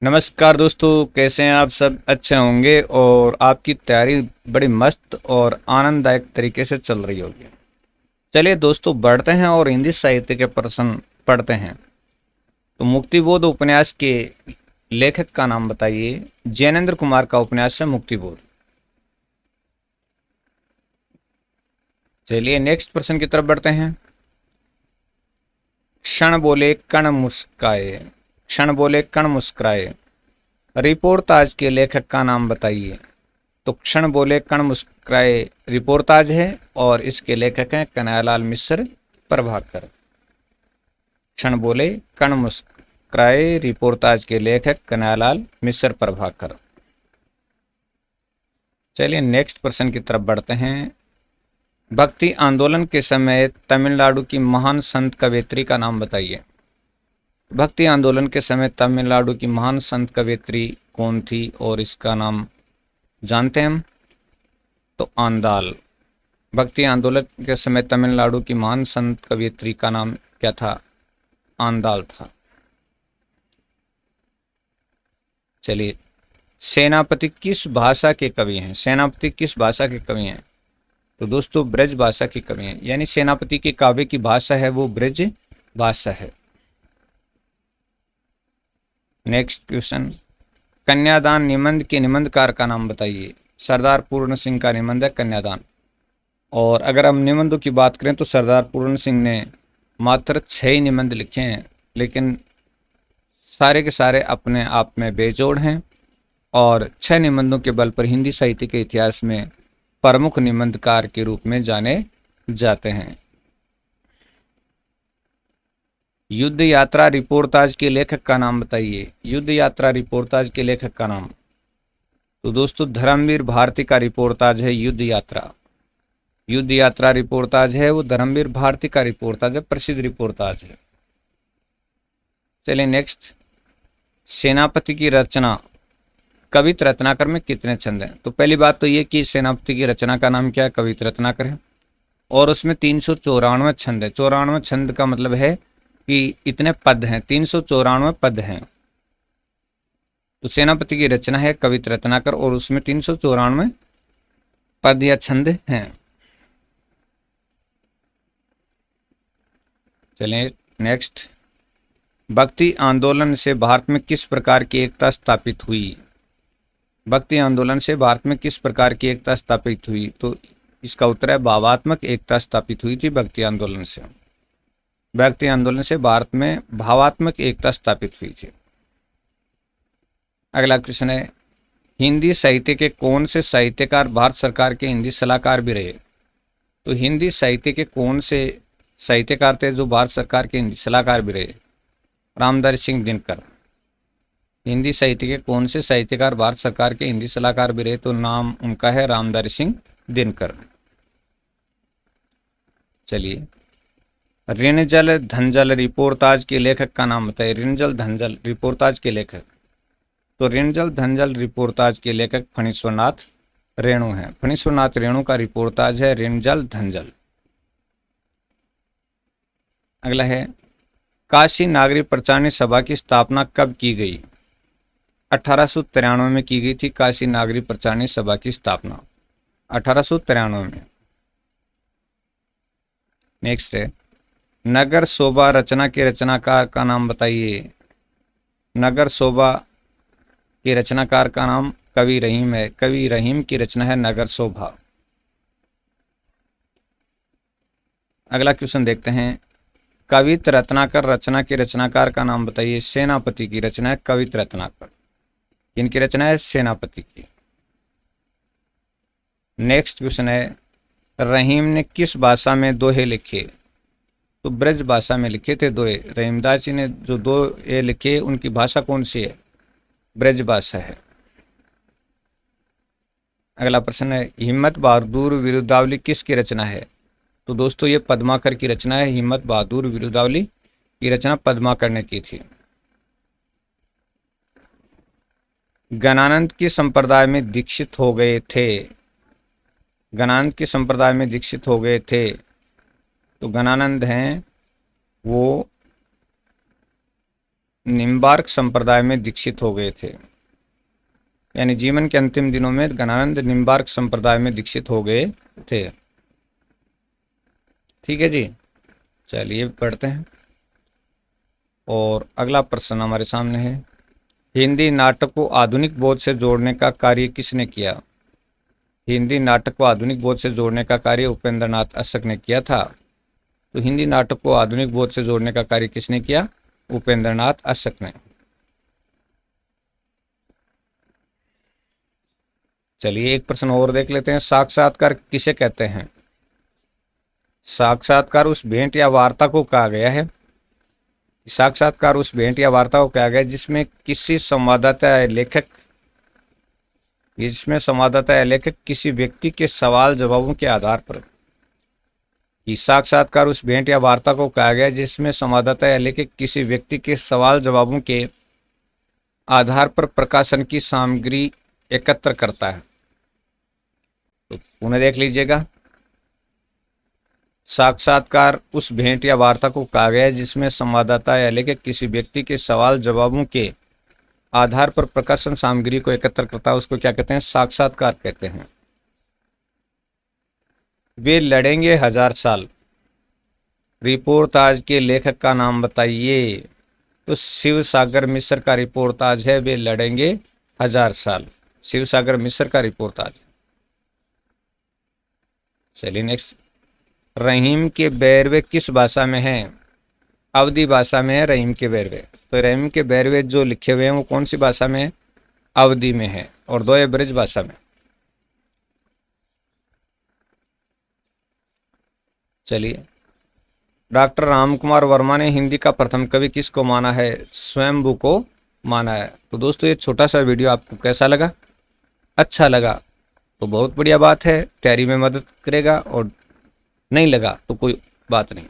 नमस्कार दोस्तों, कैसे हैं आप? सब अच्छे होंगे और आपकी तैयारी बड़ी मस्त और आनंददायक तरीके से चल रही होगी। चलिए दोस्तों, बढ़ते हैं और हिंदी साहित्य के प्रश्न पढ़ते हैं। तो मुक्तिबोध उपन्यास के लेखक का नाम बताइए। जैनेन्द्र कुमार का उपन्यास है मुक्तिबोध। चलिए नेक्स्ट प्रश्न की तरफ बढ़ते हैं। क्षण बोले कण मुस्काए। क्षण बोले कण मुस्कुराए रिपोर्टाज के लेखक का नाम बताइए। तो क्षण बोले कण मुस्कुराए रिपोर्टाज है और इसके लेखक हैं कन्हैयालाल मिश्र प्रभाकर। क्षण बोले कण मुस्कुराए रिपोर्टाज के लेखक कन्हैयालाल मिश्र प्रभाकर। चलिए नेक्स्ट प्रश्न की तरफ बढ़ते हैं। भक्ति आंदोलन के समय तमिलनाडु की महान संत कवयित्री का नाम बताइए। भक्ति आंदोलन के समय तमिलनाडु की महान संत कवयित्री कौन थी और इसका नाम जानते हैं हम? तो आंदाल। भक्ति आंदोलन के समय तमिलनाडु की महान संत कवयित्री का नाम क्या था? आंदाल था। चलिए, सेनापति किस भाषा के कवि हैं? सेनापति किस भाषा के कवि हैं? तो दोस्तों ब्रज भाषा के कवि हैं, यानी सेनापति के काव्य की भाषा है वो ब्रज भाषा है। Next question. कन्यादान निबंध के निबंधकार का नाम बताइए। सरदार पूर्ण सिंह का निबंध है कन्यादान। और अगर हम निबंधों की बात करें तो सरदार पूर्ण सिंह ने मात्र 6 ही निबंध लिखे हैं, लेकिन सारे के सारे अपने आप में बेजोड़ हैं और 6 निबंधों के बल पर हिंदी साहित्य के इतिहास में प्रमुख निबंधकार के रूप में जाने जाते हैं। युद्ध यात्रा रिपोर्टाज के लेखक का नाम बताइए। युद्ध यात्रा रिपोर्टाज के लेखक का नाम, तो दोस्तों धर्मवीर भारती का रिपोर्टाज है युद्ध यात्रा। युद्ध यात्रा रिपोर्टाज है वो धर्मवीर भारती का रिपोर्टाज है, प्रसिद्ध रिपोर्टाज है। चलिए नेक्स्ट। सेनापति की रचना कवित रत्नाकर में कितने छंद हैं? तो पहली बात तो ये कि सेनापति की रचना का नाम क्या है? कवित रत्नाकर है और उसमें 394 छंद है। 94 छंद का मतलब है कि इतने पद हैं, 394 पद हैं। तो सेनापति की रचना है कवित रत्नाकर और उसमें 394 पद या छंद हैं। चलिए नेक्स्ट। भक्ति आंदोलन से भारत में किस प्रकार की एकता स्थापित हुई? भक्ति आंदोलन से भारत में किस प्रकार की एकता स्थापित हुई? तो इसका उत्तर है भावात्मक एकता स्थापित हुई थी भक्ति आंदोलन से। भक्ति आंदोलन से भारत में भावात्मक एकता स्थापित हुई थी। अगला क्वेश्चन है। हिंदी साहित्य के कौन से साहित्यकार भारत सरकार के हिंदी सलाहकार भी रहे? तो हिंदी साहित्य के कौन से साहित्यकार थे जो भारत सरकार के हिंदी सलाहकार भी रहे? रामधारी सिंह दिनकर। हिंदी साहित्य के कौन से साहित्यकार भारत सरकार के हिंदी सलाहकार भी रहे? तो नाम उनका है रामधारी सिंह दिनकर। चलिए, ऋणजल धनजल रिपोर्टाज के लेखक का नाम बताइए। ऋणजल धनजल रिपोर्टाज के लेखक, तो ऋणजल धनजल रिपोर्टाज के लेखक फणीश्वरनाथ रेणु हैं। फणीश्वरनाथ रेणु का रिपोर्टाज है ऋणजल धनजल। अगला है। काशी नागरिक प्रचारणी सभा की स्थापना कब की गई? 1893 में की गई थी काशी नागरिक प्रचारणी सभा की स्थापना, 1893 में। नेक्स्ट है। नगर शोभा रचना के रचनाकार का नाम बताइए। नगर शोभा के रचनाकार का नाम कवि रहीम है। कवि रहीम की रचना है नगर शोभा। अगला क्वेश्चन देखते हैं। कवित रत्नाकर रचना के रचनाकार का नाम बताइए। सेनापति की रचना है कवित रत्नाकर। इनकी रचना है सेनापति की। नेक्स्ट क्वेश्चन है। रहीम ने किस भाषा में दोहे लिखे? तो ब्रज भाषा में लिखे थे दोहे। रहीमदास जी ने जो दोहे लिखे उनकी भाषा कौन सी है? ब्रज भाषा है। अगला प्रश्न है। हिम्मत बहादुर वीरुदावली किसकी रचना है? तो दोस्तों ये पद्माकर की रचना है। हिम्मत बहादुर वीरुदावली की रचना पद्माकर ने की थी। गणानंद की संप्रदाय में दीक्षित हो गए थे। गणानंद की संप्रदाय में दीक्षित हो गए थे तो गणानंद हैं वो निम्बार्क संप्रदाय में दीक्षित हो गए थे। यानी जीवन के अंतिम दिनों में गणानंद निम्बार्क संप्रदाय में दीक्षित हो गए थे। ठीक है जी, चलिए पढ़ते हैं। और अगला प्रश्न हमारे सामने है, हिंदी नाटक को आधुनिक बोध से जोड़ने का कार्य किसने किया? हिंदी नाटक को आधुनिक बोध से जोड़ने का कार्य उपेंद्र नाथ अशक ने किया था। तो हिंदी नाटक को आधुनिक बोध से जोड़ने का कार्य किसने किया? उपेंद्र नाथ अशक ने। चलिए एक प्रश्न और देख लेते हैं, साक्षात्कार किसे कहते हैं? साक्षात्कार उस भेंट या वार्ता को कहा गया है, साक्षात्कार उस भेंट या वार्ता को कहा गया जिसमें किसी संवाददाता या लेखक किसी व्यक्ति के सवाल जवाबों के आधार पर, साक्षात्कार उस भेंट या वार्ता को कहा गया जिसमें संवाददाता या लेखक किसी व्यक्ति के सवाल जवाबों के आधार पर प्रकाशन की सामग्री एकत्र करता है। तो पुनः देख लीजिएगा, साक्षात्कार उस भेंट या वार्ता को कहा गया जिसमें संवाददाता या लेखक किसी व्यक्ति के सवाल जवाबों के आधार पर प्रकाशन सामग्री को एकत्र करता है, उसको क्या कहते हैं? साक्षात्कार कहते हैं। वे लड़ेंगे 1000 साल, रिपोर्टाज के लेखक का नाम बताइए। तो शिव सागर मिश्र का रिपोर्टाज है वे लड़ेंगे 1000 साल, शिव सागर मिश्र का रिपोर्टाज। चलिए नेक्स्ट, रहीम के बैरवे किस भाषा में है? अवधी भाषा में है रहीम के बैरवे। तो रहीम के बैरवे जो लिखे हुए हैं वो कौन सी भाषा में है? अवधी में है, और दो है ब्रज भाषा में। चलिए, डॉक्टर रामकुमार वर्मा ने हिंदी का प्रथम कवि किसको माना है? स्वयंभू को माना है। तो दोस्तों ये छोटा सा वीडियो आपको कैसा लगा? अच्छा लगा तो बहुत बढ़िया बात है, तैयारी में मदद करेगा, और नहीं लगा तो कोई बात नहीं।